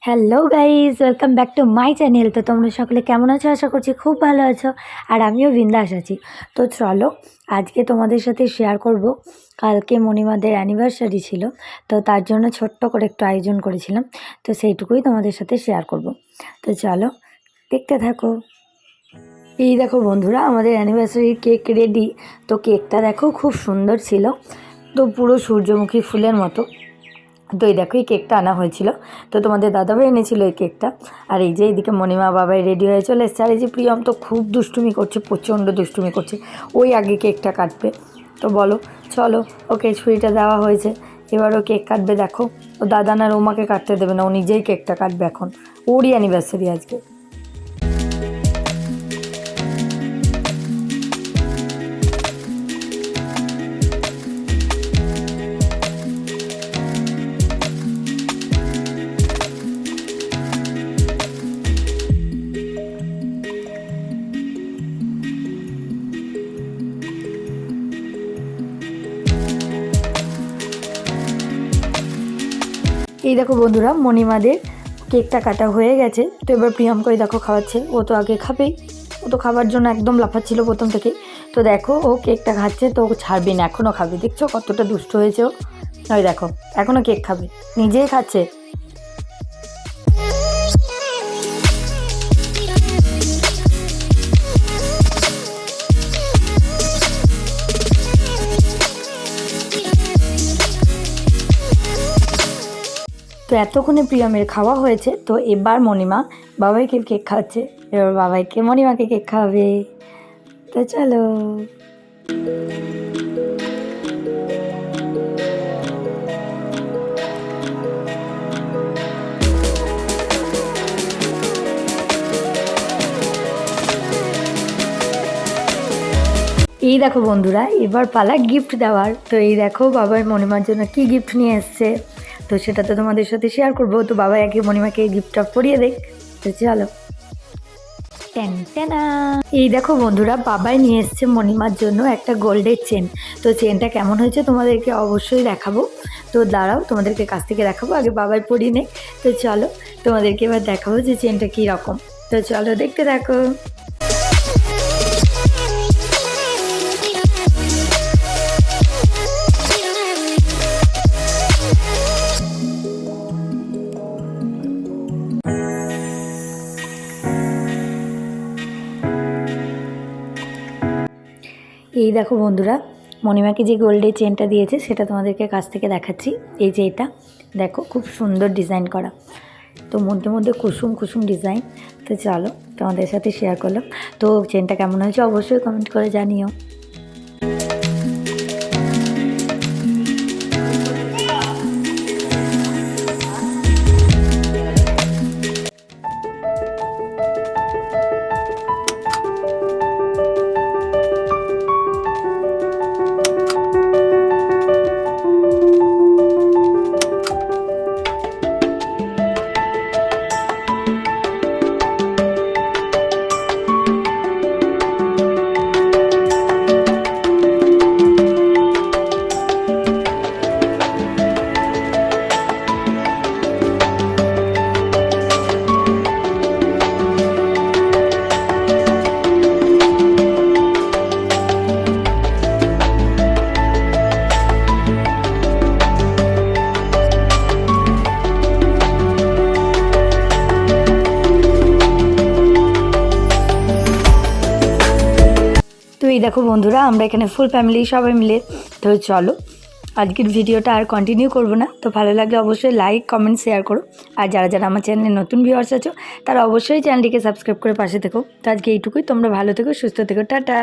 Hello guys, welcome back to my channel. তো তোমরা সকলে কেমন আছো? আশা করছি খুব ভালো আছো, আর আমিও বিন্দাস আছি। তো চলো আজকে তোমাদের সাথে শেয়ার করব, কালকে মণিমাদের অ্যানিভার্সারি ছিল, তো তার জন্য ছোট্ট করে একটু আয়োজন করেছিলাম, তো সেইটুকুই তোমাদের সাথে শেয়ার করব। তো চলো দেখতে থাকো। এই দেখো বন্ধুরা, আমাদের অ্যানিভার্সারির কেক রেডি। তো কেকটা দেখো খুব সুন্দর ছিল, তো পুরো সূর্যমুখী ফুলের মতো। তো এই দেখো এই কেকটা আনা হয়েছিল, তো তোমাদের দাদাভাই এনেছিল এই কেকটা। আর এই যে এইদিকে মণিমা বাবাই রেডি হয়ে চলে এসছে। আর এই যে প্রিয়ম তো খুব দুষ্টুমি করছে, প্রচণ্ড দুষ্টুমি করছে, ওই আগে কেকটা কাটবে। তো বলো, চলো ওকে ছুরিটা দেওয়া হয়েছে, এবার ও কেক কাটবে। দেখো ও দাদা না রৌমাকে কাটতে দেবে না, ও নিজেই কেকটা কাটবে, এখন ওরই অ্যানিভার্সারি আজকে। এই দেখো বন্ধুরা, মণিমাদের কেকটা কাটা হয়ে গেছে। তো এবার প্রিয়াঙ্কাই দেখো খাওয়াচ্ছে, ও তো আগে খাবেই, ও তো খাবার জন্য একদম লাফাচ্ছিল প্রথম থেকে। তো দেখো ও কেকটা খাচ্ছে, তো ও ছাড়বে না, এখনও খাবে। দেখছো কতটা দুষ্ট হয়েছে ও, ওই দেখো এখনও কেক খাবে, নিজেই খাচ্ছে। তো এতক্ষণে প্রিয়মের খাওয়া হয়েছে, তো এবার মণিমা বাবাইকে কেক খাওয়াচ্ছে, এবার বাবাইকে মণিমাকে কেক খাওয়াবে। তো চলো। এই দেখো বন্ধুরা, এবার পালা গিফট দেওয়ার। তো এই দেখো বাবাই মণিমার জন্য কি গিফট নিয়ে এসছে, তো সেটা তো তোমাদের সাথে শেয়ার করবো। তো বাবাই আগে মণিমাকে এই গিফটটা পরিয়ে দেখ। তো চলো। টেনা, এই দেখো বন্ধুরা, বাবাই নিয়ে এসছে মণিমার জন্য একটা গোল্ডের চেন। তো চেনটা কেমন হয়েছে তোমাদেরকে অবশ্যই দেখাবো। তো দাঁড়াও, তোমাদেরকে কাছ থেকে দেখাবো, আগে বাবাই পরিয়ে নেই। তো চলো তোমাদেরকে এবার দেখাবো যে চেনটা কী রকম। তো চলো দেখতে থাকো। এই দেখো বন্ধুরা, মণিমাকে যে গোল্ডের চেনটা দিয়েছে সেটা তোমাদেরকে কাছ থেকে দেখাচ্ছি। এই যে এটা দেখো, খুব সুন্দর ডিজাইন করা, তো মধ্যে মধ্যে কুসুম কুসুম ডিজাইন। তো চলো তোমাদের সাথে শেয়ার করলাম। তো চেনটা কেমন হয়েছে অবশ্যই কমেন্ট করে জানিও। তো এই দেখো বন্ধুরা, আমরা এখানে ফুল ফ্যামিলি সবাই মিলে। তো চলো আজকের ভিডিওটা আর কন্টিনিউ করব না। তো ভালো লাগলে অবশ্যই লাইক কমেন্ট শেয়ার করো, আর যারা যারা আমার চ্যানেলে নতুন ভিউয়ার্স আছো তারা অবশ্যই চ্যানেলটিকে সাবস্ক্রাইব করে পাশে থেকো। তো আজকে এইটুকুই, তোমরা ভালো থেকো, সুস্থ থেকো, টাটা।